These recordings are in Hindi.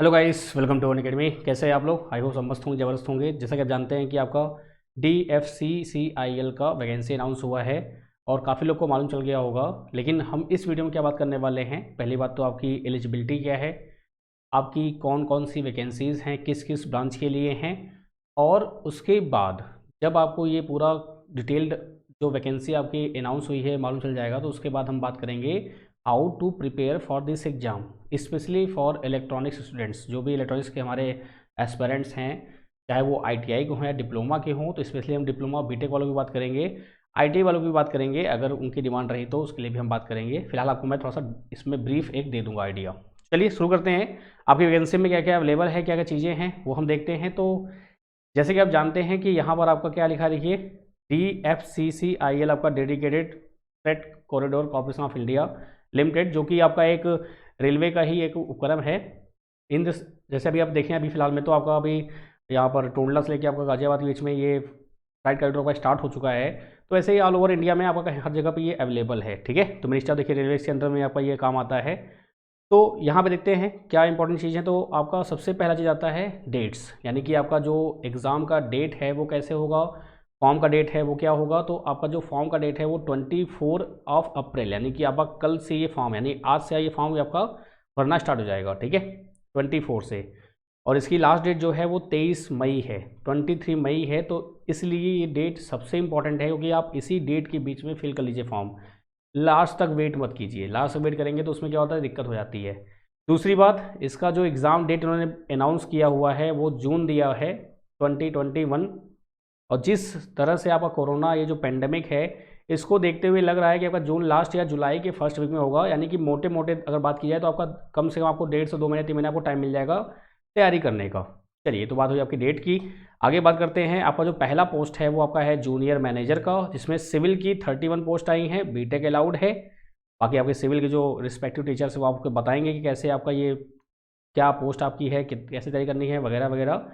Hello guys, welcome to Unacademy. कैसे हैं आप लोग? आई होप सब मस्त होंगे, ज़बरदस्त होंगे। जैसा कि आप जानते हैं कि आपका DFCCIL का वैकेंसी अनाउंस हुआ है और काफ़ी लोग को मालूम चल गया होगा। लेकिन हम इस वीडियो में क्या बात करने वाले हैं, पहली बात तो आपकी एलिजिबिलिटी क्या है, आपकी कौन कौन सी वैकेंसीज़ हैं, किस किस ब्रांच के लिए हैं, और उसके बाद जब आपको ये पूरा डिटेल्ड जो वैकेंसी आपकी अनाउंस हुई है मालूम चल जाएगा, तो उसके बाद हम बात करेंगे how to prepare for this exam, specially for electronics students. जो भी इलेक्ट्रॉनिक्स के हमारे एस्पेरेंट्स हैं, चाहे वो ITI के हों या डिप्लोमा के हों, तो स्पेशली हम डिप्लोमा बीटेक वालों की बात करेंगे, ITI वालों की बात करेंगे। अगर उनकी डिमांड रही तो उसके लिए भी हम बात करेंगे। फिलहाल आपको मैं थोड़ा सा इसमें ब्रीफ एक दे दूंगा आइडिया। चलिए शुरू करते हैं। आपकी वैकेंसी में क्या क्या अवेलेबल है, क्या क्या चीज़ें हैं, वो हम देखते हैं। तो जैसे कि आप जानते हैं कि यहाँ पर आपका क्या लिखा, देखिए DFCCIL आपका dedicated freight corridor corporation of India limited, जो कि आपका एक रेलवे का ही एक उपक्रम है। इन जैसे अभी आप देखें, अभी फिलहाल में तो आपका अभी यहाँ पर टोंडला से लेके आपका गाजियाबाद के बीच में ये फ्लाइट कॉरिडोर का स्टार्ट हो चुका है। तो ऐसे ही ऑल ओवर इंडिया में आपका हर जगह पे ये अवेलेबल है। ठीक है, तो मिनिस्टर देखिए रेलवे के अंदर में आपका ये काम आता है। तो यहाँ पे देखते हैं क्या इंपॉर्टेंट चीज़ है। तो आपका सबसे पहला चीज़ आता है डेट्स, यानी कि आपका जो एग्ज़ाम का डेट है वो कैसे होगा, फॉर्म का डेट है वो क्या होगा। तो आपका जो फॉर्म का डेट है वो 24 अप्रैल, यानी कि आपका कल से ये फॉर्म, यानी आज से ये फॉर्म आपका भरना स्टार्ट हो जाएगा। ठीक है, 24 से। और इसकी लास्ट डेट जो है वो 23 मई है, 23 मई है। तो इसलिए ये डेट सबसे इंपॉर्टेंट है, क्योंकि आप इसी डेट के बीच में फिल कर लीजिए फॉर्म। लास्ट तक वेट मत कीजिए, लास्ट तक वेट करेंगे तो उसमें क्या होता है, दिक्कत हो जाती है। दूसरी बात, इसका जो एग्ज़ाम डेट उन्होंने अनाउंस किया हुआ है वो जून दिया है 2021। और जिस तरह से आपका कोरोना ये जो पेंडेमिक है, इसको देखते हुए लग रहा है कि आपका जून लास्ट या जुलाई के फर्स्ट वीक में होगा। यानी कि मोटे मोटे अगर बात की जाए तो आपका कम से कम आपको 1.5 से 2 महीने 3 महीने आपको टाइम मिल जाएगा तैयारी करने का। चलिए, तो बात हुई आपकी डेट की। आगे बात करते हैं। आपका जो पहला पोस्ट है वो आपका है जूनियर मैनेजर का, जिसमें सिविल की 31 पोस्ट आई हैं, बीटेक अलाउड है। बाकी आपके सिविल के जो रिस्पेक्टिव टीचर्स वो आपको बताएंगे कि कैसे आपका ये क्या पोस्ट आपकी है, कैसे तैयारी करनी है, वगैरह वगैरह।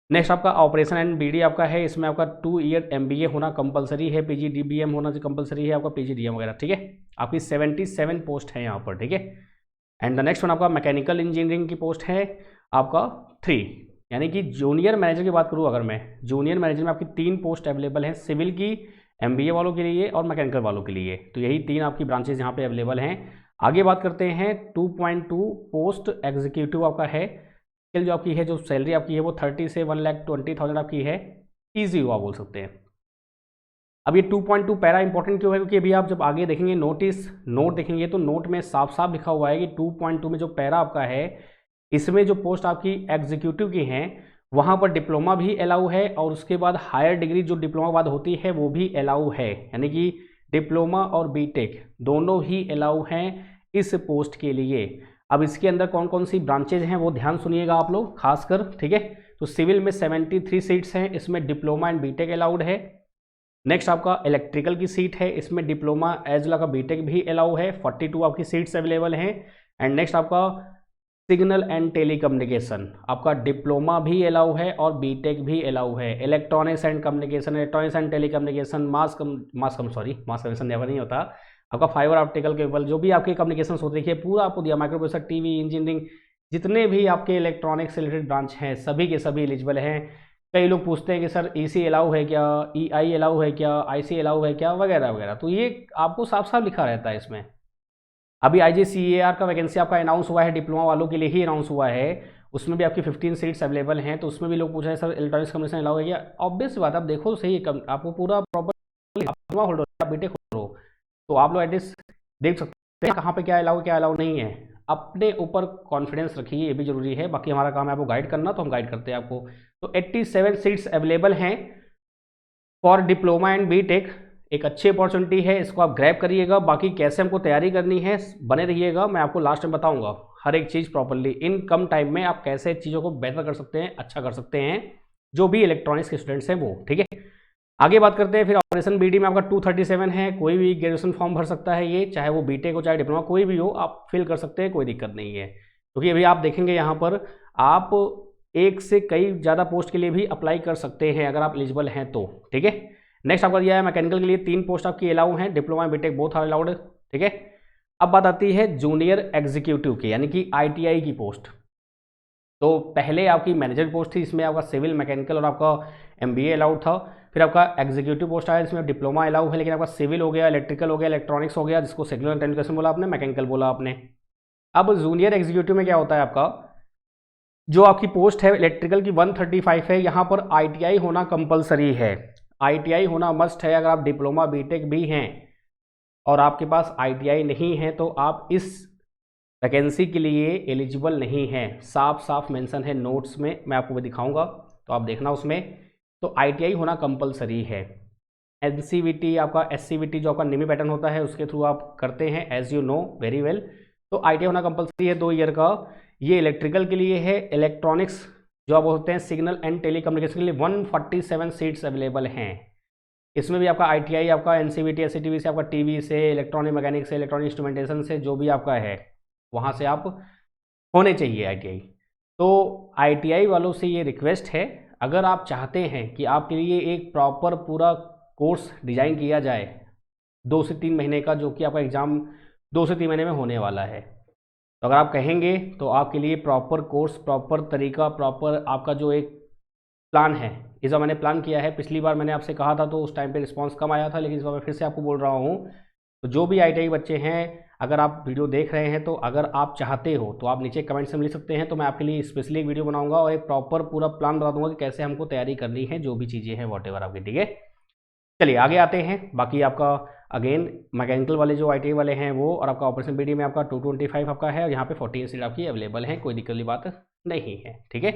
नेक्स्ट आपका ऑपरेशन एंड BD आपका है, इसमें आपका 2 ईयर MBA होना कंपलसरी है, PGDBM होना कंपलसरी है, आपका PGDM वगैरह। ठीक है, आपकी 77 पोस्ट है यहाँ पर। ठीक है, एंड द नेक्स्ट वन आपका मैकेनिकल इंजीनियरिंग की पोस्ट है आपका 3, यानी कि जूनियर मैनेजर की बात करूँ अगर मैं, जूनियर मैनेजर में आपकी 3 पोस्ट अवेलेबल हैं, सिविल की, MBA वालों के लिए और मैकेनिकल वालों के लिए। तो यही 3 आपकी ब्रांचेज यहाँ पे अवेलेबल हैं। आगे बात करते हैं 2.2 पोस्ट एग्जीक्यूटिव आपका है। स्किल जो आपकी है, जो सैलरी आपकी है वो 30 से 1,20,000 आपकी है। ईजी हुआ बोल सकते हैं। अब ये 2.2 पैरा इंपॉर्टेंट क्यों है, क्योंकि अभी आप जब आगे देखेंगे नोट देखेंगे तो नोट में साफ साफ लिखा हुआ है कि 2.2 में जो पैरा आपका है, इसमें जो पोस्ट आपकी एग्जीक्यूटिव की हैं वहाँ पर डिप्लोमा भी अलाउ है, और उसके बाद हायर डिग्री जो डिप्लोमा के बाद होती है वो भी अलाउ है। यानी कि डिप्लोमा और बीटेक दोनों ही अलाउ हैं इस पोस्ट के लिए। अब इसके अंदर कौन कौन सी ब्रांचेज हैं वो ध्यान सुनिएगा आप लोग खासकर। ठीक है, तो सिविल में 73 सीट्स हैं, इसमें डिप्लोमा एंड बीटेक अलाउड है। नेक्स्ट आपका इलेक्ट्रिकल की सीट है, इसमें डिप्लोमा एज वेल का बीटेक भी अलाउ है, 42 आपकी सीट्स अवेलेबल हैं। एंड नेक्स्ट आपका सिग्नल एंड टेलीकम्युनिकेशन, आपका डिप्लोमा भी अलाउ है और बीटेक भी अलाउ है। Electronics and communication, electronics and telecommunication, mass communication never नहीं होता आपका, फाइबर ऑप्टिकल केबल, जो भी आपके कम्युनिकेशन होते देखिए पूरा आपको दिया, माइक्रो प्रोसेसर, टीवी, इंजीनियरिंग, जितने भी आपके इलेक्ट्रॉनिक्स से रिलेटेड ब्रांच हैं सभी के सभी एलिजिबल हैं। कई लोग पूछते हैं कि सर EC अलाउ है क्या, EI अलाउ है क्या, IC अलाउ है क्या, वगैरह वगैरह। तो ये आपको साफ साफ लिखा रहता है इसमें। अभी IGCAR का वैकेंसी आपका अनाउंस हुआ है, डिप्लोमा वालों के लिए ही अनाउंस हुआ है, उसमें भी आपकी 15 सीट्स अवेलेबल हैं। तो उसमें भी लोग पूछ रहे हैं सर इलेक्ट्रॉनिक्स कम्युनिकेशन अलाउ है क्या। ऑब्वियस बात, आप देखो तो सही, आपको पूरा प्रॉपर होल्डर, आप बीटेक होल्डर हो तो आप लोग एटलीस्ट देख सकते हैं कहाँ पे क्या अलाउ नहीं है। अपने ऊपर कॉन्फिडेंस रखिए, ये भी जरूरी है। बाकी हमारा काम है आपको गाइड करना, तो हम गाइड करते हैं आपको। तो 87 सीट्स अवेलेबल हैं फॉर डिप्लोमा एंड बीटेक। एक अच्छी अपॉर्चुनिटी है, इसको आप ग्रैब करिएगा। बाकी कैसे हमको तैयारी करनी है बने रहिएगा, मैं आपको लास्ट में बताऊंगा हर एक चीज़ प्रॉपरली। इन कम टाइम में आप कैसे चीज़ों को बेहतर कर सकते हैं, अच्छा कर सकते हैं, जो भी इलेक्ट्रॉनिक्स के स्टूडेंट्स हैं वो। ठीक है, आगे बात करते हैं। फिर ऑपरेशन BD में आपका 237 है, कोई भी ग्रेजुएशन फॉर्म भर सकता है, ये चाहे वो बीटेक हो चाहे डिप्लोमा, कोई भी हो आप फिल कर सकते हैं, कोई दिक्कत नहीं है। क्योंकि अभी आप देखेंगे यहाँ पर आप एक से कई ज़्यादा पोस्ट के लिए भी अप्लाई कर सकते हैं अगर आप एलिजिबल हैं तो। ठीक है, नेक्स्ट आपका दिया है मैकेनिकल के लिए 3 पोस्ट आपकी अलाउ हैं, diploma BTech both are allowed. ठीक है, अब बात आती है जूनियर एग्जीक्यूटिव की, यानी कि ITI की पोस्ट। तो पहले आपकी मैनेजर पोस्ट थी, इसमें आपका सिविल, मैकेनिकल और आपका MBA अलाउड था। फिर आपका एग्जीक्यूटिव पोस्ट आया जिसमें डिप्लोमा अलाउ है, लेकिन आपका सिविल हो गया, इलेक्ट्रिकल हो गया, इलेक्ट्रॉनिक्स हो गया, जिसको सिग्नल एंड टेलीकम्युनिकेशन बोला आपने, मैकेनिकल बोला आपने। अब जूनियर एग्जीक्यूटिव में क्या होता है, आपका जो आपकी पोस्ट है इलेक्ट्रिकल की 135 है, यहाँ पर ITI होना कंपलसरी है, ITI होना मस्ट है। अगर आप डिप्लोमा बीटेक भी हैं और आपके पास ITI नहीं है तो आप इस वैकेंसी के लिए एलिजिबल नहीं है। साफ साफ मेंशन है नोट्स में, मैं आपको भी दिखाऊंगा तो आप देखना उसमें। तो ITI होना कंपलसरी है। NCVT आपका SCVT जो आपका निमी पैटर्न होता है उसके थ्रू आप करते हैं, as you know very well. तो ITI होना कंपलसरी है 2 ईयर का। ये इलेक्ट्रिकल के लिए है। इलेक्ट्रॉनिक्स जो आप होते हैं सिग्नल एंड टेलीकम्युनिकेशन के लिए 147 सीट्स अवेलेबल हैं। इसमें भी आपका ITI, आपका NCVT SCTV से, आपका TV से, इलेक्ट्रॉनिक मैकेनिक से, इलेक्ट्रॉनिक इंस्ट्रूमेंटेशन से, जो भी आपका है वहाँ से आप होने चाहिए ITI। तो ITI वालों से ये रिक्वेस्ट है, अगर आप चाहते हैं कि आपके लिए एक प्रॉपर पूरा कोर्स डिज़ाइन किया जाए 2 से 3 महीने का, जो कि आपका एग्ज़ाम 2 से 3 महीने में होने वाला है, तो अगर आप कहेंगे तो आपके लिए प्रॉपर कोर्स, प्रॉपर तरीका, प्रॉपर आपका जो एक प्लान है, इस बार मैंने प्लान किया है। पिछली बार मैंने आपसे कहा था तो उस टाइम पे रिस्पांस कम आया था, लेकिन इस बार मैं फिर से आपको बोल रहा हूँ। तो जो भी ITI बच्चे हैं, अगर आप वीडियो देख रहे हैं तो अगर आप चाहते हो तो आप नीचे कमेंट्स में लिख सकते हैं, तो मैं आपके लिए स्पेशली एक वीडियो बनाऊंगा और एक प्रॉपर पूरा प्लान बता दूंगा कि कैसे हमको तैयारी करनी है, जो भी चीज़ें हैं वॉटेवर आपकी, ठीक है। चलिए आगे आते हैं। बाकी आपका अगेन मैकेनिकल वाले जो ITI वाले हैं वो, और आपका ऑपरेशन BD में आपका 225 आपका है, और यहाँ पे 14 सीट आपकी अवेलेबल है, कोई दिक्कत वाली बात नहीं है, ठीक है।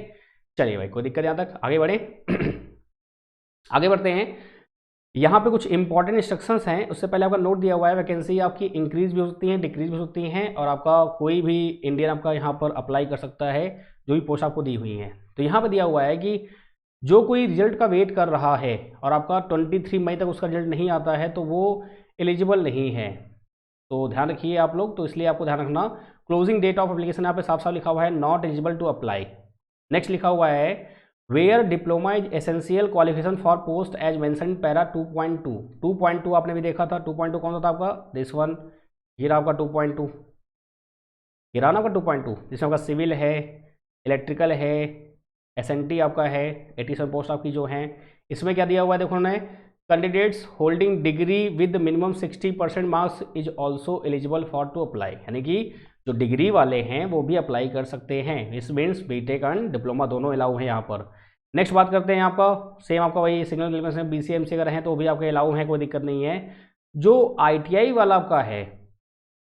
चलिए भाई, कोई दिक्कत यहाँ तक, आगे बढ़े। आगे बढ़ते हैं। यहाँ पे कुछ इंपॉर्टेंट इंस्ट्रक्शंस हैं, उससे पहले आपका नोट दिया हुआ है, वैकेंसी आपकी इंक्रीज भी हो सकती है, डिक्रीज भी हो सकती हैं, और आपका कोई भी इंडियन आपका यहाँ पर अप्लाई कर सकता है, जो भी पोस्ट आपको दी हुई हैं। तो यहाँ पर दिया हुआ है कि जो कोई रिजल्ट का वेट कर रहा है और आपका 23 मई तक उसका रिजल्ट नहीं आता है तो वो एलिजिबल नहीं है। तो ध्यान रखिए आप लोग, तो इसलिए आपको ध्यान रखना। क्लोजिंग डेट ऑफ एप्लीकेशन यहाँ पे साफ साफ लिखा हुआ है, not eligible to apply. Next लिखा हुआ है, where diploma is essential qualification for post as mention para 2.2। 2.2 आपने भी देखा था, 2.2 कौन सा था आपका, दिस वन, ये रहा आपका 2.2, ये रहा ना आपका 2.2, जिसमें आपका सिविल है, इलेक्ट्रिकल है, SNT आपका है, 87 पोस्ट आपकी जो हैं। इसमें क्या दिया हुआ है देखो ना, candidates holding degree with minimum 60% marks is also eligible for to apply, यानी कि जो डिग्री वाले हैं वो भी अप्लाई कर सकते हैं। इस मीन्स बीटेक एंड डिप्लोमा दोनों अलाउ हैं यहाँ पर। नेक्स्ट बात करते हैं आपका, सेम आपका वही सिग्नल टेलीकम्युनिकेशन BCMC अगर हैं तो भी आपके अलाउ हैं, कोई दिक्कत नहीं है। जो ITI वाला आपका है,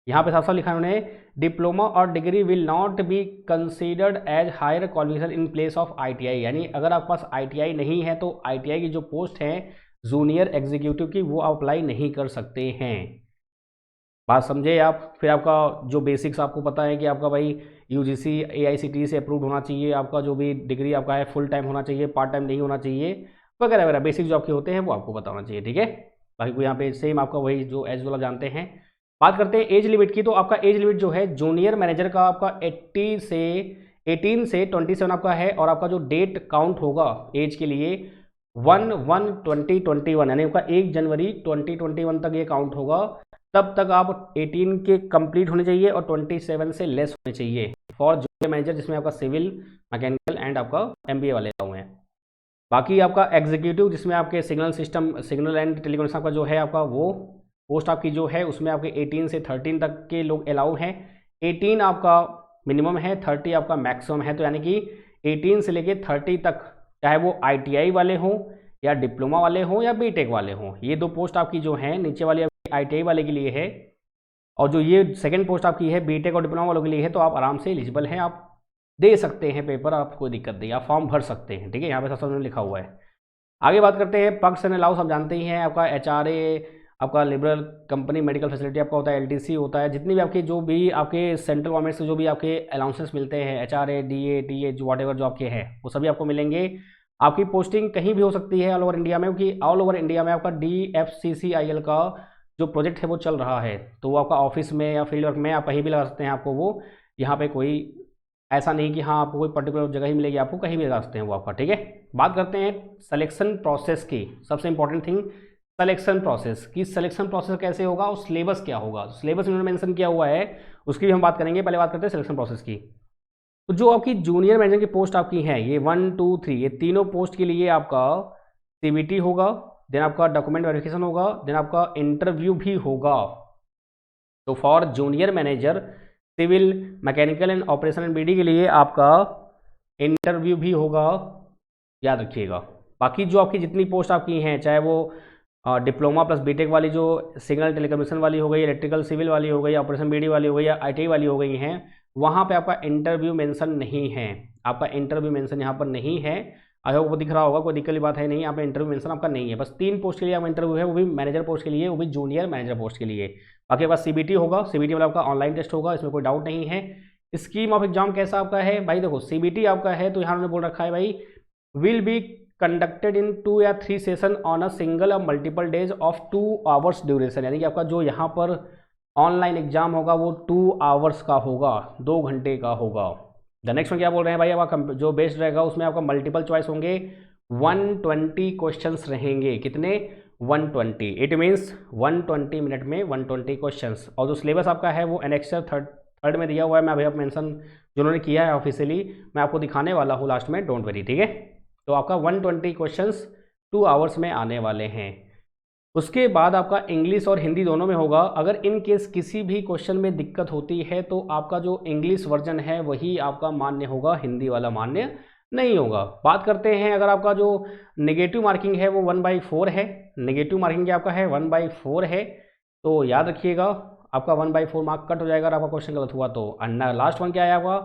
यहाँ पे साफ साफ लिखा है उन्होंने, डिप्लोमा और degree will not be considered as higher qualification in place of ITI, यानी अगर आपके पास ITI नहीं है तो ITI की जो पोस्ट है जूनियर एग्जीक्यूटिव की, वो अप्लाई नहीं कर सकते हैं। बात समझे आप। फिर आपका जो बेसिक्स आपको पता है कि आपका भाई UGC AICTE से अप्रूव होना चाहिए, आपका जो भी डिग्री आपका है फुल टाइम होना चाहिए, पार्ट टाइम नहीं होना चाहिए, वगैरह वगैरह बेसिक जो आपके होते हैं वो आपको बताना चाहिए, ठीक है। बाकी कोई यहाँ पे सेम आपका वही जो एज वाला जानते हैं। बात करते हैं एज लिमिट की, तो आपका एज लिमिट जो है जूनियर मैनेजर का आपका 18 से 27 आपका है, और आपका जो डेट काउंट होगा एज के लिए 1/1/2021, यानी आपका 1 जनवरी 2021 तक ये काउंट होगा। तब तक आप 18 के कंप्लीट होने चाहिए और 27 से लेस होने चाहिए फॉर जूनियर मैनेजर, जिसमें आपका सिविल, मैकेनिकल एंड आपका MBA वाले हुए हैं। बाकी आपका एग्जीक्यूटिव जिसमें आपके signal system, signal and telecommunication का जो है आपका, वो पोस्ट आपकी जो है उसमें आपके 18 से 13 तक के लोग अलाउ हैं। 18 आपका मिनिमम है, 30 आपका मैक्सिमम है, तो यानी कि 18 से लेके 30 तक, चाहे वो ITI वाले हों या डिप्लोमा वाले हों या बीटेक वाले हों, ये 2 पोस्ट आपकी जो हैं, नीचे वाली ITI वाले के लिए है, और जो ये सेकंड पोस्ट आपकी है बीटेक और डिप्लोमा वालों के लिए है। तो आप आराम से एलिजिबल हैं, आप दे सकते हैं पेपर, आप कोई दिक्कत नहीं, आप फॉर्म भर सकते हैं, ठीक है। यहाँ पे सब में लिखा हुआ है। आगे बात करते हैं पर्क्स एंड अलाउंस, आप जानते ही हैं, आपका HRA, आपका लिबरल कंपनी मेडिकल फैसिलिटी आपका होता है, LTC होता है, जितनी भी आपकी जो भी आपके सेंट्रल गवर्नमेंट से जो भी आपके अलाउंसेस मिलते हैं, HRA, DA, TA जो वॉट एवर जो आपके हैं वो सभी आपको मिलेंगे। आपकी पोस्टिंग कहीं भी हो सकती है ऑल ओवर इंडिया में, क्योंकि ऑल ओवर इंडिया में आपका DFCCIL का जो प्रोजेक्ट है वो चल रहा है, तो वो आपका ऑफिस में या फील्ड वर्क में आप कहीं भी लगा सकते हैं आपको वो। यहाँ पे कोई ऐसा नहीं कि हाँ आपको कोई पर्टिकुलर जगह ही मिलेगी, आपको कहीं भी लगा सकते हैं वो आपका, ठीक है। बात करते हैं सिलेक्शन प्रोसेस की, सबसे इंपॉर्टेंट थिंग सिलेक्शन प्रोसेस की। सिलेक्शन प्रोसेस कैसे होगा और सिलेबस क्या होगा, सिलेबस इन्होंने मेंशन किया हुआ है, उसकी भी हम बात करेंगे। पहले बात करते हैं सिलेक्शन प्रोसेस की। तो जो आपकी जूनियर मैनेजर की पोस्ट आपकी हैं, ये 1 2 3, ये तीनों पोस्ट के लिए आपका CBT होगा, देन आपका डॉक्यूमेंट वेरिफिकेशन होगा, देन आपका इंटरव्यू भी होगा। तो for junior manager civil, mechanical and operation and BD के लिए आपका इंटरव्यू भी होगा, याद रखिएगा। बाकी जो आपकी जितनी पोस्ट आपकी हैं, चाहे वो डिप्लोमा प्लस बीटेक वाली जो सिग्नल टेलीकम्युनिकेशन वाली हो गई, इलेक्ट्रिकल सिविल वाली हो गई, ऑपरेशन BD वाली हो गई या ITI वाली हो गई हैं, वहाँ पे आपका इंटरव्यू मेंशन नहीं है। आपका इंटरव्यू मेंशन यहाँ पर नहीं है। आई होप वो दिख रहा होगा, कोई दिक्कत की बात है नहीं। यहाँ पे इंटरव्यू मेंशन आपका नहीं है। बस 3 पोस्ट के लिए आपका इंटरव्यू है, वो भी मैनेजर पोस्ट के लिए, वो भी जूनियर मैनेजर पोस्ट के लिए। बाकी बस CBT होगा, CBT वाला आपका ऑनलाइन टेस्ट होगा, इसमें कोई डाउट नहीं है। स्कीम ऑफ एग्जाम कैसा आपका है भाई, देखो CBT आपका है तो यहाँ उन्होंने बोल रखा है भाई विल बी कंडक्टेड इन 2 या 3 सेशन ऑन अ सिंगल और multiple days of 2 hours duration, यानी कि आपका जो यहाँ पर ऑनलाइन एग्जाम होगा वो 2 आवर्स का होगा, 2 घंटे का होगा। द नेक्स्ट में क्या बोल रहे हैं भाई, आपका जो बेस्ड रहेगा उसमें आपका मल्टीपल चॉइस होंगे, 120 क्वेश्चंस रहेंगे। कितने? 120। इट मीन्स 120 मिनट में 120 क्वेश्चंस। और जो सिलेबस आपका है वो एनेक्सर थर्ड में दिया हुआ है। मैं अभी आप मेंशन जो उन्होंने किया है ऑफिशियली, मैं आपको दिखाने वाला हूँ लास्ट में, डोंट वरी, ठीक है। तो आपका 120 क्वेश्चंस 2 आवर्स में आने वाले हैं। उसके बाद आपका इंग्लिश और हिंदी दोनों में होगा। अगर इन केस किसी भी क्वेश्चन में दिक्कत होती है तो आपका जो इंग्लिश वर्जन है वही आपका मान्य होगा, हिंदी वाला मान्य नहीं होगा। बात करते हैं, अगर आपका जो नेगेटिव मार्किंग है वो 1/4 है, नेगेटिव मार्किंग क्या आपका है 1/4 है, तो याद रखिएगा आपका 1/4 मार्क कट हो जाएगा अगर आपका क्वेश्चन गलत हुआ तो। अन्ना लास्ट वन क्या है आपका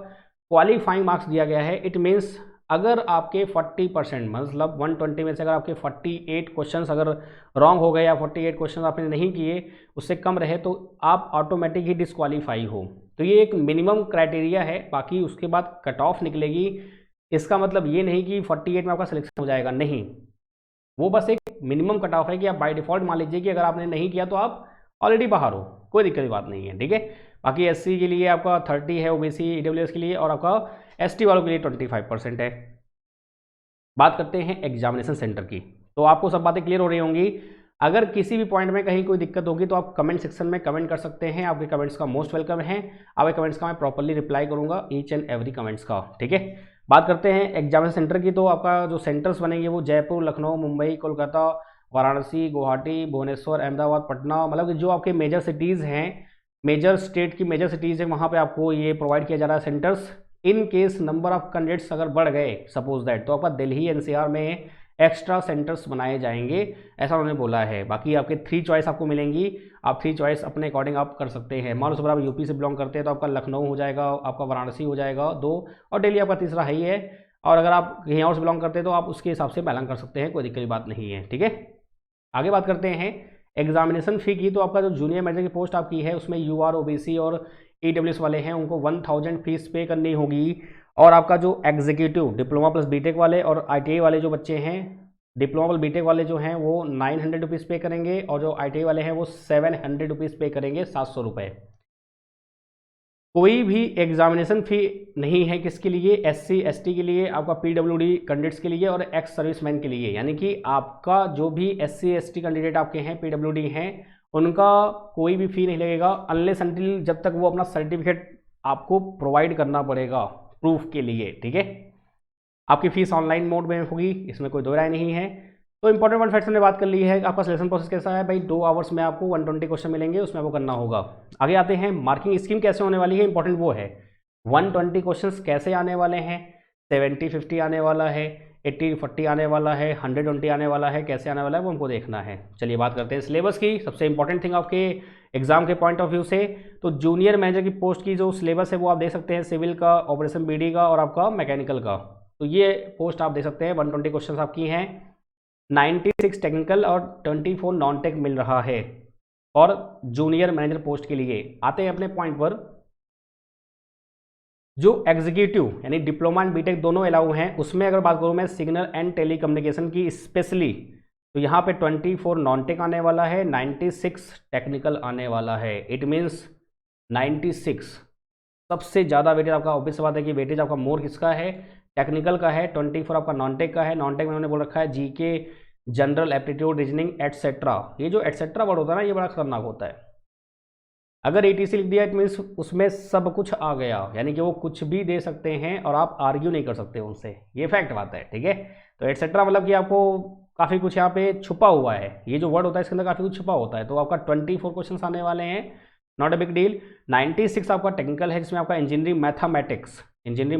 क्वालिफाइंग मार्क्स दिया गया है। इट मीन्स अगर आपके 40% मतलब 120 में से अगर आपके 48 क्वेश्चंस अगर रॉन्ग हो गए या 48 क्वेश्चन आपने नहीं किए, उससे कम रहे, तो आप ऑटोमेटिक ही डिस्क्वालीफाई हो। तो ये एक मिनिमम क्राइटेरिया है, बाकी उसके बाद कट ऑफ निकलेगी। इसका मतलब ये नहीं कि 48 में आपका सिलेक्शन हो जाएगा, नहीं, वो बस एक मिनिमम कट ऑफ है कि आप बाय डिफॉल्ट मान लीजिए कि अगर आपने नहीं किया तो आप ऑलरेडी बाहर हो, कोई दिक्कत की बात नहीं है, ठीक है। बाकी SC के लिए आपका 30 है, OBC EWS के लिए, और आपका ST वालों के लिए 25% है। बात करते हैं एग्जामिनेशन सेंटर की, तो आपको सब बातें क्लियर हो रही होंगी। अगर किसी भी पॉइंट में कहीं कोई दिक्कत होगी तो आप कमेंट सेक्शन में कमेंट कर सकते हैं, आपके कमेंट्स का मोस्ट वेलकम है। आपके कमेंट्स का मैं प्रॉपर्ली रिप्लाई करूंगा, ईच एंड एवरी कमेंट्स का, ठीक है। बात करते हैं एग्जामिनेशन सेंटर की, तो आपका जो सेंटर्स बनेंगे वो जयपुर, लखनऊ, मुंबई, कोलकाता, वाराणसी, गुवाहाटी, भुवनेश्वर, अहमदाबाद, पटना, मतलब जो आपके मेजर सिटीज़ हैं, मेजर स्टेट की मेजर सिटीज़ हैं, वहाँ पे आपको ये प्रोवाइड किया जा रहा है centres. In case number of candidates अगर बढ़ गए सपोज दैट, तो आपका दिल्ली NCR में एक्स्ट्रा सेंटर्स बनाए जाएंगे, ऐसा उन्होंने बोला है। बाकी आपके 3 चॉइस आपको मिलेंगी, आप 3 चॉइस अपने अकॉर्डिंग आप कर सकते हैं। मान लो सब आप यूपी से बिलोंग करते हैं तो आपका लखनऊ हो जाएगा, आपका वाराणसी हो जाएगा 2, और दिल्ली आपका तीसरा है ही है। और अगर आप कहीं और से बिलोंग करते हैं तो आप उसके हिसाब से बैलेंस कर सकते हैं, कोई दिक्कत की बात नहीं है, ठीक है। आगे बात करते हैं एग्जामिनेशन फ़ी की, तो आपका जो जूनियर मैनेजर की पोस्ट आपकी है उसमें UR OBC और EWS वाले हैं, उनको 1000 फीस पे करनी होगी। और आपका जो एग्जीक्यूटिव डिप्लोमा प्लस बीटेक वाले और ITI वाले जो बच्चे हैं, डिप्लोमा प्लस बीटेक वाले जो हैं वो 900 रुपीज़ पे करेंगे, और जो ITI वाले हैं वो 700 रुपीज़ पे करेंगे, 700 रुपये। कोई भी एग्जामिनेशन फ़ी नहीं है किसके लिए, SC ST के लिए, आपका PWD कैंडिडेट्स के लिए और एक्स सर्विसमैन के लिए। यानी कि आपका जो भी SC ST कैंडिडेट आपके हैं, PWD हैं, उनका कोई भी फ़ी नहीं लगेगा अनलेस अनटिल जब तक वो अपना सर्टिफिकेट आपको प्रोवाइड करना पड़ेगा प्रूफ के लिए, ठीक है। आपकी फ़ीस ऑनलाइन मोड में होगी, इसमें कोई दो राय नहीं है। तो इंपॉर्टेंट वन फैक्ट्स हमने बात कर ली है। आपका सिलेक्शन प्रोसेस कैसा है भाई, 2 आवर्स में आपको 120 क्वेश्चन मिलेंगे, उसमें आपको करना होगा। आगे आते हैं मार्किंग स्कीम कैसे होने वाली है, इंपॉर्टेंट वो है 120 क्वेश्चंस कैसे आने वाले हैं, 70-50 आने वाला है, 80-40 आने वाला है, 120 आने वाला है, कैसे आने वाला है वो हमको देखना है। चलिए बात करते हैं सिलेबस की। सबसे इंपॉर्टेंट थिंग आपके एग्जाम के पॉइंट ऑफ व्यू से, तो जूनियर मैनेजर की पोस्ट की जो सिलेबस है वो आप देख सकते हैं, सिविल का, ऑपरेशन BD का और आपका मैकेनिकल का। तो ये पोस्ट आप देख सकते हैं, 120 क्वेश्चन आपकी हैं, 96 टेक्निकल और 24 नॉन टेक मिल रहा है। और जूनियर मैनेजर पोस्ट के लिए आते हैं अपने पॉइंट पर, जो एग्जीक्यूटिव यानी डिप्लोमा एंड बीटेक दोनों अलाउ हैं, उसमें अगर बात करूँ मैं सिग्नल एंड टेलीकम्युनिकेशन की स्पेशली, तो यहाँ पे 24 नॉन टेक आने वाला है, 96 टेक्निकल आने वाला है। इट मीन्स 96 सबसे ज़्यादा वेटेज आपका, ऑब्वियस बात है कि वेटेज आपका मोर किसका है, टेक्निकल का है, 24 आपका नॉन टेक का है। नॉन टेक में उन्होंने बोल रखा है GK, general aptitude, reasoning etcetera. ये जो एटसेट्रा वर्ड होता है ना, ये बड़ा खतरनाक होता है। अगर ETC लिख दिया इट मीन्स उसमें सब कुछ आ गया, यानी कि वो कुछ भी दे सकते हैं और आप आर्ग्यू नहीं कर सकते उनसे, ये फैक्ट बात है, ठीक है। तो एटसेट्रा मतलब कि आपको काफ़ी कुछ यहाँ पे छुपा हुआ है, ये जो वर्ड होता है इसके अंदर काफ़ी कुछ छुपा होता है। तो आपका 24 क्वेश्चन आने वाले हैं, नॉट अ बिग डील। 96 आपका टेक्निकल है, जिसमें आपका इंजीनियरिंग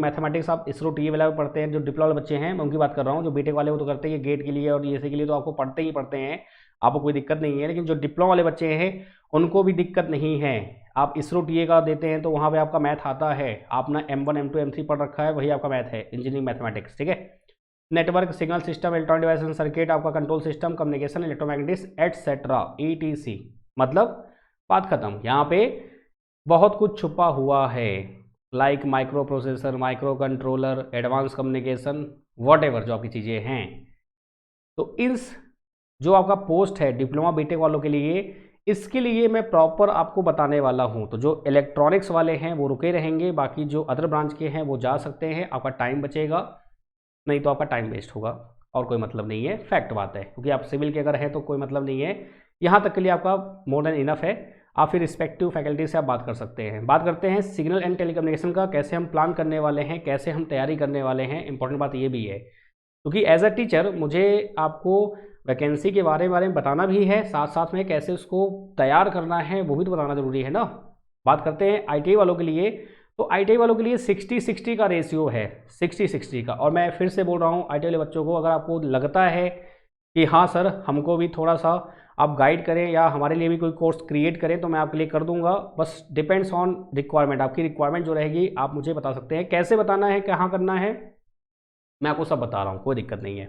मैथमेटिक्स आप इसरो टी वाले पढ़ते हैं, जो डिप्लोमा वाले बच्चे हैं मैं उनकी बात कर रहा हूँ। जो बीटेक वाले वो तो करते हैं गेट के लिए और ESE के लिए, तो आपको पढ़ते ही पढ़ते हैं, आपको कोई दिक्कत नहीं है। लेकिन जो डिप्लोमा वाले बच्चे हैं उनको भी दिक्कत नहीं है, आप इसरो TA का देते हैं तो वहाँ पे आपका मैथ आता है, आपने M1 M2 M3 पढ़ रखा है, वही आपका मैथ है, इंजीनियरिंग मैथमेटिक्स, ठीक है। Network, signal system, electronic device and circuit, आपका control system, communication, electromagnetics etcetera ETC, मतलब बात खत्म। यहाँ पे बहुत कुछ छुपा हुआ है, like micro processor, micro controller, advance communication, what जो आपकी चीज़ें हैं। तो इस जो आपका पोस्ट है डिप्लोमा बीटेक वालों के लिए, इसके लिए मैं प्रॉपर आपको बताने वाला हूं। तो जो इलेक्ट्रॉनिक्स वाले हैं वो रुके रहेंगे, बाकी जो अदर ब्रांच के हैं वो जा सकते हैं, आपका टाइम बचेगा, नहीं तो आपका टाइम वेस्ट होगा और कोई मतलब नहीं है, फैक्ट बात है। क्योंकि आप सिविल के अगर है तो कोई मतलब नहीं है, यहाँ तक के लिए आपका मोर देन इनफ है। आप फिर रिस्पेक्टिव फैकल्टी से आप बात कर सकते हैं। बात करते हैं सिग्नल एंड टेलीकम्युनिकेशन का, कैसे हम प्लान करने वाले हैं, कैसे हम तैयारी करने वाले हैं। इंपॉर्टेंट बात ये भी है क्योंकि एज अ टीचर मुझे आपको वैकेंसी के बारे में बताना भी है, साथ साथ में कैसे उसको तैयार करना है वो भी तो बताना ज़रूरी है ना। बात करते हैं ITI वालों के लिए, तो ITI वालों के लिए 60-60 का रेशियो है, 60-60 का। और मैं फिर से बोल रहा हूँ ITI वाले बच्चों को, अगर आपको लगता है कि हाँ सर हमको भी थोड़ा सा आप गाइड करें या हमारे लिए भी कोई कोर्स क्रिएट करें, तो मैं आपके लिए कर दूंगा, बस डिपेंड्स ऑन रिक्वायरमेंट। आपकी रिक्वायरमेंट जो रहेगी आप मुझे बता सकते हैं, कैसे बताना है, कहाँ करना है, मैं आपको सब बता रहा हूँ, कोई दिक्कत नहीं है।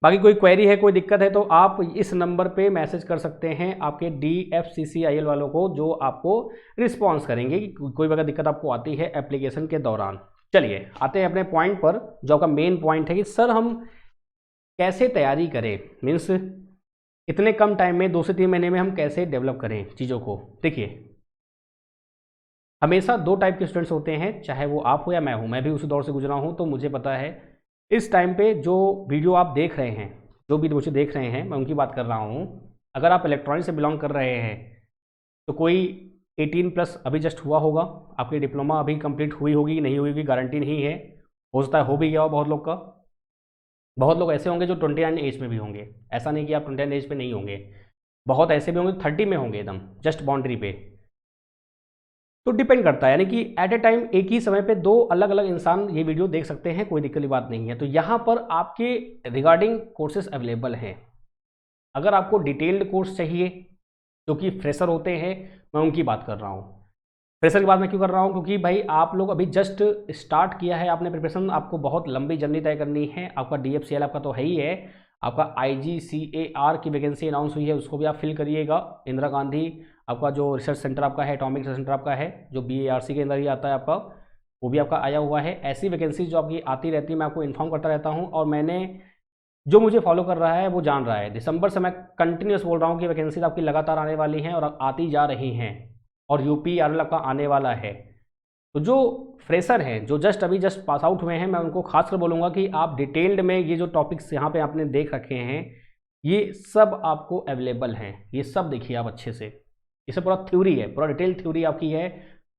बाकी कोई क्वेरी है, कोई दिक्कत है तो आप इस नंबर पे मैसेज कर सकते हैं आपके DFCCIL वालों को, जो आपको रिस्पॉन्स करेंगे कि कोई अगर दिक्कत आपको आती है एप्लीकेशन के दौरान। चलिए आते हैं अपने पॉइंट पर, जो आपका मेन पॉइंट है कि सर हम कैसे तैयारी करें, मीन्स इतने कम टाइम में 2 से 3 महीने में हम कैसे डेवलप करें चीज़ों को। देखिए हमेशा 2 टाइप के स्टूडेंट्स होते हैं, चाहे वो आप हो या मैं हूँ, मैं भी उसी दौर से गुजरा हूँ, तो मुझे पता है इस टाइम पे जो वीडियो आप देख रहे हैं, जो भी मुझे देख रहे हैं, मैं उनकी बात कर रहा हूँ। अगर आप इलेक्ट्रॉनिक से बिलोंग कर रहे हैं तो कोई 18+ अभी जस्ट हुआ होगा, आपकी डिप्लोमा अभी कंप्लीट हुई होगी, नहीं हुई होगी गारंटी नहीं है, हो सकता है हो भी गया हो बहुत लोग का। बहुत लोग ऐसे होंगे जो 29 एज में भी होंगे, ऐसा नहीं कि आप 29 एज पे नहीं होंगे, बहुत ऐसे भी होंगे 30 में होंगे, एकदम जस्ट बाउंड्री पे। तो डिपेंड करता है, यानी कि एट ए टाइम एक ही समय पे 2 अलग अलग इंसान ये वीडियो देख सकते हैं, कोई दिक्कत की बात नहीं है। तो यहाँ पर आपके रिगार्डिंग कोर्सेज अवेलेबल हैं। अगर आपको डिटेल्ड कोर्स चाहिए, जो कि फ्रेशर होते हैं, मैं उनकी बात कर रहा हूँ। फ्रेशर की बात मैं क्यों कर रहा हूँ, क्योंकि भाई आप लोग अभी जस्ट स्टार्ट किया है आपने प्रिपरेशन, आपको बहुत लंबी जर्नी तय करनी है। आपका DFCL आपका तो है ही है, आपका IGCAR की वैकेंसी अनाउंस हुई है, उसको भी आप फिल करिएगा। इंदिरा गांधी आपका जो रिसर्च सेंटर आपका है, एटॉमिक रिसर्च सेंटर आपका है, जो BARC के अंदर ही आता है आपका, वो भी आपका आया हुआ है। ऐसी वैकेंसी जो आपकी आती रहती है मैं आपको इन्फॉर्म करता रहता हूँ, और मैंने जो मुझे फॉलो कर रहा है वो जान रहा है। दिसंबर से मैं कंटिन्यूस बोल रहा हूँ कि वैकेंसीज आपकी लगातार आने वाली हैं और आती जा रही हैं, और UPRL आपका आने वाला है। तो जो फ्रेशर हैं, जो जस्ट पास आउट हुए हैं, मैं उनको खासकर बोलूँगा कि आप डिटेल्ड में ये जो टॉपिक्स यहाँ पे आपने देख रखे हैं, ये सब आपको अवेलेबल हैं, ये सब देखिए आप अच्छे से। इसे पूरा थ्योरी है, पूरा डिटेल थ्योरी आपकी है,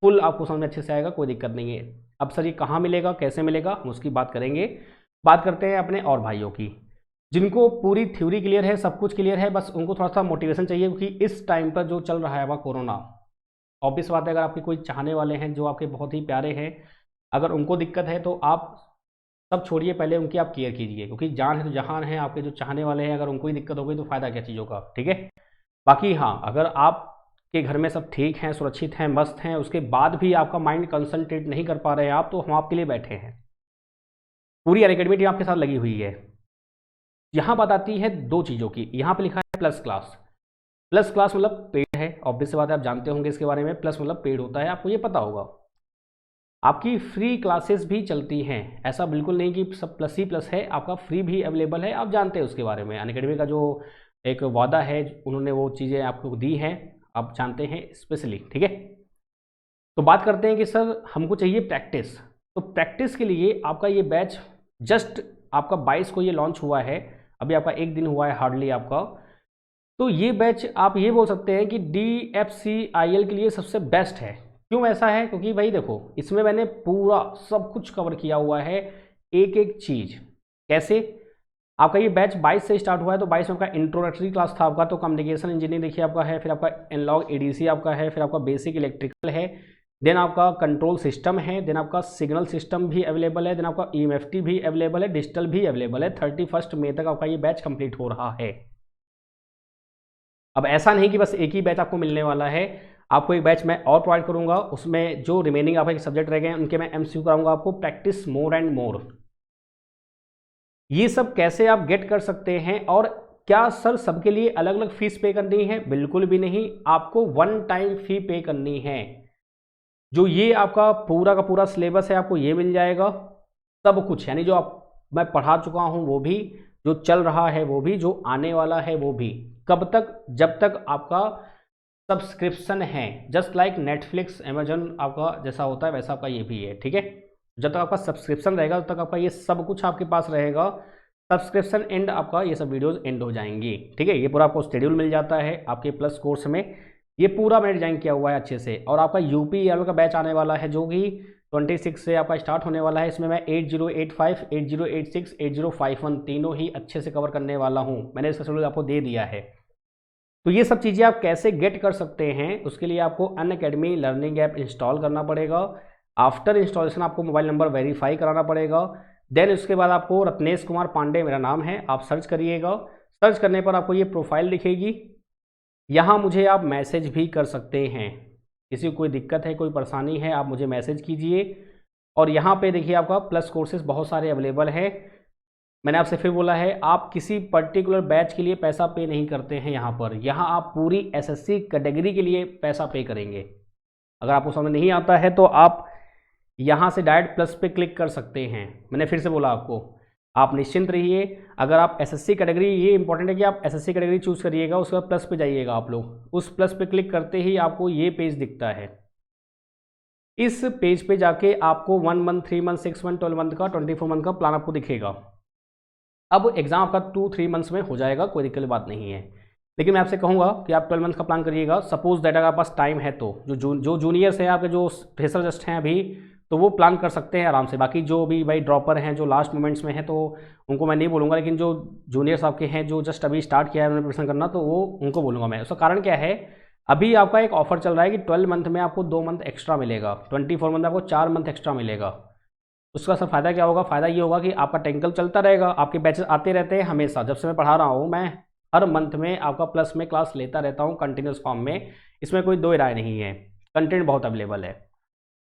फुल आपको समझ में अच्छे से आएगा, कोई दिक्कत नहीं है। अब सर ये कहाँ मिलेगा, कैसे मिलेगा, हम उसकी बात करेंगे। बात करते हैं अपने और भाइयों की, जिनको पूरी थ्योरी क्लियर है, सब कुछ क्लियर है, बस उनको थोड़ा सा मोटिवेशन चाहिए, क्योंकि इस टाइम पर जो चल रहा है वह कोरोना, ऑब्वियस बात है। अगर आपके कोई चाहने वाले हैं जो आपके बहुत ही प्यारे हैं, अगर उनको दिक्कत है तो आप सब छोड़िए, पहले उनकी आप केयर कीजिए, क्योंकि जान है तो जहान है। आपके जो चाहने वाले हैं अगर उनको ही दिक्कत हो गई तो फ़ायदा क्या चीज़ों का, ठीक है। बाकी हाँ, अगर आपके घर में सब ठीक हैं, सुरक्षित हैं, मस्त हैं, उसके बाद भी आपका माइंड कंसंट्रेट नहीं कर पा रहे हैं आप, तो हम आपके लिए बैठे हैं। पूरी अनअकैडमी टीम आपके साथ लगी हुई है। यहाँ बात आती है 2 चीज़ों की, यहाँ पे लिखा है प्लस क्लास। प्लस क्लास मतलब पेड है, ऑब्वियस बात है, आप जानते होंगे इसके बारे में। प्लस मतलब पेड होता है, आपको ये पता होगा। आपकी फ्री क्लासेस भी चलती हैं, ऐसा बिल्कुल नहीं कि सब प्लस ही प्लस है, आपका फ्री भी अवेलेबल है, आप जानते हैं उसके बारे में। अनअकैडमी का जो एक वादा है, उन्होंने वो चीज़ें आपको दी हैं, आप जानते हैं स्पेशली, ठीक है। तो बात करते हैं कि सर हमको चाहिए प्रैक्टिस। तो प्रैक्टिस के लिए आपका ये बैच जस्ट आपका 22 को ये लॉन्च हुआ है, अभी आपका 1 दिन हुआ है हार्डली आपका। तो ये बैच आप ये बोल सकते हैं कि DFCIL के लिए सबसे बेस्ट है। क्यों ऐसा है? क्योंकि भाई देखो, इसमें मैंने पूरा सब कुछ कवर किया हुआ है, एक एक चीज़। कैसे? आपका ये बैच 22 से स्टार्ट हुआ है, तो 22 में आपका इंट्रोडक्टरी क्लास था आपका, तो कम्युनिकेशन इंजीनियरिंग देखिए आपका है, फिर आपका एनालॉग ADC आपका है, फिर आपका बेसिक इलेक्ट्रिकल है, देन आपका कंट्रोल सिस्टम है, देन आपका सिग्नल सिस्टम भी अवेलेबल है, देन आपका EMFT भी अवेलेबल है, डिजिटल भी अवेलेबल है। 31 मई तक आपका ये बैच कंप्लीट हो रहा है। अब ऐसा नहीं कि बस एक ही बैच आपको मिलने वाला है, आपको एक बैच मैं और प्रोवाइड करूंगा, उसमें जो रिमेनिंग आपके सब्जेक्ट रह गए हैं उनके मैं MCQ कराऊंगा आपको, प्रैक्टिस मोर एंड मोर। ये सब कैसे आप गेट कर सकते हैं, और क्या सर सबके लिए अलग अलग फीस पे करनी है? बिल्कुल भी नहीं, आपको वन टाइम फी पे करनी है। जो ये आपका पूरा का पूरा सिलेबस है आपको ये मिल जाएगा, सब कुछ, यानी जो आप मैं पढ़ा चुका हूँ वो भी, जो चल रहा है वो भी, जो आने वाला है वो भी। कब तक? जब तक आपका सब्सक्रिप्शन है। जस्ट लाइक नेटफ्लिक्स, अमेजन आपका जैसा होता है वैसा आपका ये भी है, ठीक है। जब तक आपका सब्सक्रिप्शन रहेगा तब तक आपका ये सब कुछ आपके पास रहेगा। सब्सक्रिप्शन एंड आपका ये सब वीडियोस एंड हो जाएंगी, ठीक है। ये पूरा आपको शेड्यूल मिल जाता है आपके प्लस कोर्स में, ये पूरा मैंने डिजाइन किया हुआ है अच्छे से। और आपका UP का बैच आने वाला है जो कि 26 से आपका स्टार्ट होने वाला है। इसमें मैं 8085, 8086, 8051 तीनों ही अच्छे से कवर करने वाला हूँ। मैंने इसका शेड्यूल आपको दे दिया है। तो ये सब चीज़ें आप कैसे गेट कर सकते हैं, उसके लिए आपको अनअकैडमी लर्निंग ऐप इंस्टॉल करना पड़ेगा। आफ्टर इंस्टॉलेशन आपको मोबाइल नंबर वेरीफाई कराना पड़ेगा। देन उसके बाद आपको रत्नेश कुमार पांडे मेरा नाम है, आप सर्च करिएगा। सर्च करने पर आपको ये प्रोफाइल दिखेगी, यहाँ मुझे आप मैसेज भी कर सकते हैं। किसी को कोई दिक्कत है, कोई परेशानी है, आप मुझे मैसेज कीजिए। और यहाँ पे देखिए आपका प्लस कोर्सेज बहुत सारे अवेलेबल हैं। मैंने आपसे फिर बोला है, आप किसी पर्टिकुलर बैच के लिए पैसा पे नहीं करते हैं यहाँ पर। यहाँ आप पूरी SSC कैटेगरी के लिए पैसा पे करेंगे। अगर आपको समझ नहीं आता है तो आप यहाँ से डायरेक्ट प्लस पे क्लिक कर सकते हैं। मैंने फिर से बोला आपको, आप निश्चिंत रहिए। अगर आप SSC कैटेगरी, ये इंपॉर्टेंट है कि आप SSC कैटेगरी चूज़ करिएगा, उसके बाद प्लस पे जाइएगा आप लोग। उस प्लस पे क्लिक करते ही आपको ये पेज दिखता है। इस पेज पे जाके आपको 1 मंथ, 3 मंथ, 6 मंथ, 12 मंथ का, 24 मंथ का प्लान आपको दिखेगा। अब एग्जाम आपका 2-3 मंथ्स में हो जाएगा, कोई दिक्कत की बात नहीं है। लेकिन मैं आपसे कहूँगा कि आप 12 मंथ का प्लान करिएगा। सपोज दैट अगर आपके पास टाइम है तो जो जूनियर्स हैं आपके, जो फ्रेशर जस्ट हैं अभी, तो वो प्लान कर सकते हैं आराम से। बाकी जो भी भाई ड्रॉपर हैं, जो लास्ट मोमेंट्स में हैं, तो उनको मैं नहीं बोलूँगा। लेकिन जो जूनियर्स आपके हैं, जो जस्ट अभी स्टार्ट किया है उन्होंने प्रिपरेशन करना, तो वो उनको बोलूँगा मैं। उसका कारण क्या है, अभी आपका एक ऑफर चल रहा है कि 12 मंथ में आपको 2 मंथ एक्स्ट्रा मिलेगा, 24 मंथ में आपको 4 मंथ एक्स्ट्रा मिलेगा। उसका सर फ़ायदा क्या होगा? फ़ायदा ये होगा कि आपका टेक्निकल चलता रहेगा, आपके बैचेस आते रहते हैं हमेशा। जब से मैं पढ़ा रहा हूँ, मैं हर मंथ में आपका प्लस में क्लास लेता रहता हूँ कंटिन्यूस फॉर्म में, इसमें कोई दो राय नहीं है। कंटेंट बहुत अवेलेबल है।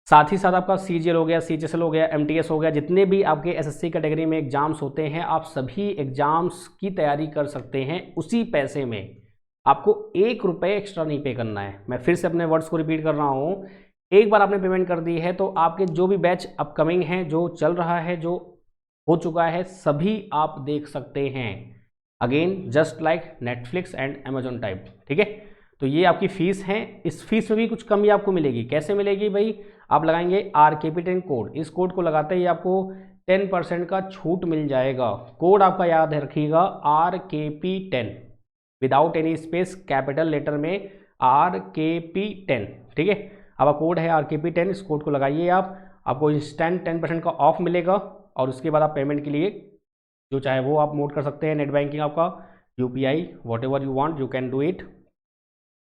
साथ ही साथ आपका CGL हो गया, CHSL हो गया, MTS हो गया, जितने भी आपके SSC कैटेगरी में एग्जाम्स होते हैं, आप सभी एग्जाम्स की तैयारी कर सकते हैं उसी पैसे में। आपको 1 रुपये एक्स्ट्रा नहीं पे करना है। मैं फिर से अपने वर्ड्स को रिपीट कर रहा हूँ, एक बार आपने पेमेंट कर दी है तो आपके जो भी बैच अपकमिंग हैं, जो चल रहा है, जो हो चुका है, सभी आप देख सकते हैं। Again just like Netflix and Amazon type, ठीक है। तो ये आपकी फ़ीस है। इस फीस में भी कुछ कमी आपको मिलेगी। कैसे मिलेगी भाई? आप लगाएंगे RKP10 कोड। इस कोड को लगाते ही आपको 10% का छूट मिल जाएगा। कोड आपका याद रखिएगा, RKP10 without any space, capital letter में RKP10, ठीक है। आपका कोड है RKP10, इस कोड को लगाइए आप, आपको इंस्टेंट 10% का ऑफ मिलेगा। और उसके बाद आप पेमेंट के लिए जो चाहे वो आप मोड कर सकते हैं। नेट बैंकिंग आपका, UPI, what ever you want, you can do it.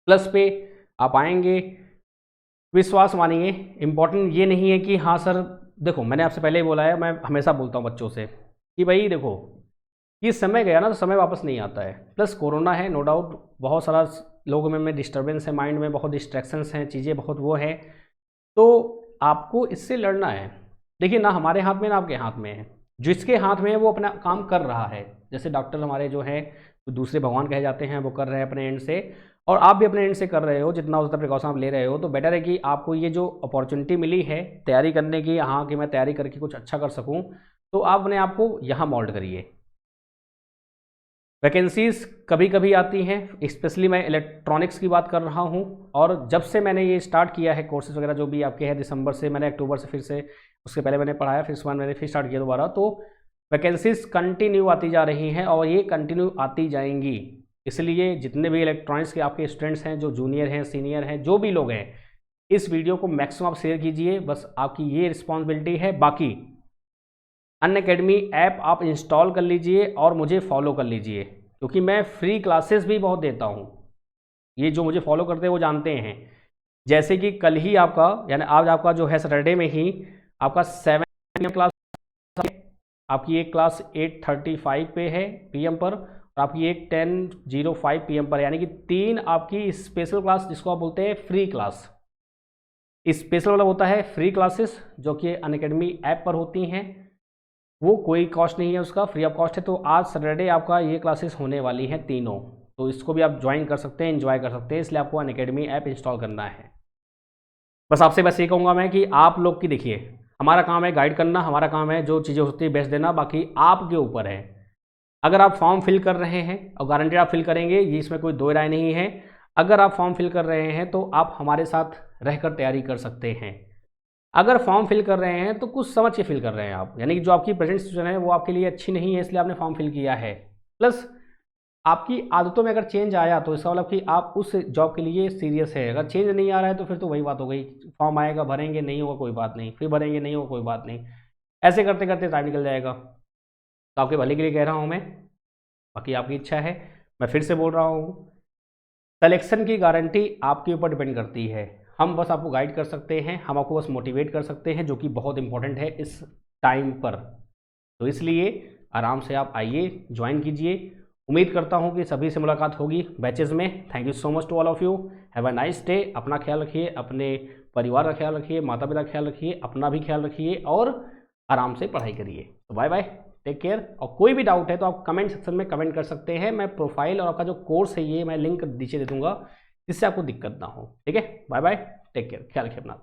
Plus पे आप आएंगे, विश्वास मानिए, इंपॉर्टेंट ये नहीं है कि हाँ सर देखो, मैंने आपसे पहले ही बोला है, मैं हमेशा बोलता हूँ बच्चों से कि भाई देखो, ये समय गया ना तो समय वापस नहीं आता है। प्लस कोरोना है, नो डाउट, बहुत सारा लोगों में डिस्टर्बेंस है, माइंड में बहुत डिस्ट्रैक्शंस हैं, चीज़ें बहुत वो है, तो आपको इससे लड़ना है। देखिए, ना हमारे हाथ में ना आपके हाथ में है। जिसके हाथ में है वो अपना काम कर रहा है। जैसे डॉक्टर हमारे जो हैं, तो दूसरे भगवान कहे जाते हैं, वो कर रहे हैं अपने एंड से, और आप भी अपने एंड से कर रहे हो। जितना हो सकता है प्रिकॉशन आप ले रहे हो, तो बेटर है कि आपको ये जो अपॉर्चुनिटी मिली है तैयारी करने की, हाँ कि मैं तैयारी करके कुछ अच्छा कर सकूँ, तो आप अपने आप को यहाँ मोल्ड करिए। वैकेंसीज़ कभी कभी आती हैं, स्पेशली मैं इलेक्ट्रॉनिक्स की बात कर रहा हूँ। और जब से मैंने ये स्टार्ट किया है कोर्सेज वगैरह जो भी आपके हैं, दिसंबर से, मैंने अक्टूबर से फिर से, उसके पहले मैंने पढ़ाया, फिर इस बार मैंने फिर स्टार्ट किया दोबारा, तो वैकेंसीज़ कंटिन्यू आती जा रही हैं और ये कंटिन्यू आती जाएंगी। इसलिए जितने भी इलेक्ट्रॉनिक्स के आपके स्टूडेंट्स हैं, जो जूनियर हैं, सीनियर हैं, जो भी लोग हैं, इस वीडियो को मैक्सिमम आप शेयर कीजिए, बस आपकी ये रिस्पॉन्सिबिलिटी है। बाकी अनअकैडमी ऐप आप इंस्टॉल कर लीजिए और मुझे फॉलो कर लीजिए, क्योंकि मैं फ्री क्लासेस भी बहुत देता हूँ। ये जो मुझे फॉलो करते हैं वो जानते हैं। जैसे कि कल ही आपका, यानी आज आपका जो है सैटरडे में ही आपका 7 PM क्लास, आपकी एक क्लास 8:35 पे है PM पर, और आपकी एक 10:05 PM पर, यानी कि 3 आपकी स्पेशल क्लास, जिसको आप बोलते हैं फ्री क्लास। स्पेशल वाला होता है फ्री क्लासेस, जो कि अनअकैडमी ऐप पर होती हैं, वो कोई कॉस्ट नहीं है, उसका फ्री ऑफ कॉस्ट है। तो आज सैटरडे आपका ये क्लासेस होने वाली हैं तीनों, तो इसको भी आप ज्वाइन कर सकते हैं, एंजॉय कर सकते हैं। इसलिए आपको अनअकैडमी ऐप इंस्टॉल करना है। बस ये कहूँगा मैं कि आप लोग की, देखिए, हमारा काम है गाइड करना, हमारा काम है जो चीज़ें होती है बेस्ट देना, बाकी आपके ऊपर है। अगर आप फॉर्म फिल कर रहे हैं, और गारंटेड आप फिल करेंगे, ये इसमें कोई दो राय नहीं है, अगर आप फॉर्म फिल कर रहे हैं तो आप हमारे साथ रहकर तैयारी कर सकते हैं। अगर फॉर्म फिल कर रहे हैं तो कुछ समझ के फिल कर रहे हैं आप, यानी कि जो आपकी प्रेजेंट सिचुएशन है वो आपके लिए अच्छी नहीं है, इसलिए आपने फॉर्म फिल किया है। प्लस आपकी आदतों में अगर चेंज आया तो इसका मतलब कि आप उस जॉब के लिए सीरियस है। अगर चेंज नहीं आ रहा है तो फिर तो वही बात हो गई, फॉर्म आएगा, भरेंगे, नहीं होगा कोई बात नहीं, फिर भरेंगे, नहीं होगा कोई बात नहीं, ऐसे करते करते टाइम निकल जाएगा। तो आपके भले के लिए कह रहा हूँ मैं, बाकी आपकी इच्छा है। मैं फिर से बोल रहा हूँ, सिलेक्शन की गारंटी आपके ऊपर डिपेंड करती है। हम बस आपको गाइड कर सकते हैं, हम आपको बस मोटिवेट कर सकते हैं, जो कि बहुत इंपॉर्टेंट है इस टाइम पर। तो इसलिए आराम से आप आइए, ज्वाइन कीजिए। उम्मीद करता हूं कि सभी से मुलाकात होगी बैचेस में। Thank you so much to all of you. Have a nice day. अपना ख्याल रखिए, अपने परिवार का ख्याल रखिए, माता पिता का ख्याल रखिए, अपना भी ख्याल रखिए, और आराम से पढ़ाई करिए। तो बाय बाय, टेक केयर। और कोई भी डाउट है तो आप कमेंट सेक्शन में कमेंट कर सकते हैं। मैं प्रोफाइल और आपका जो कोर्स है ये मैं लिंक नीचे दे दूंगा, जिससे आपको दिक्कत ना हो। ठीक है, बाय बाय, टेक केयर, ख्याल रखिए अपना।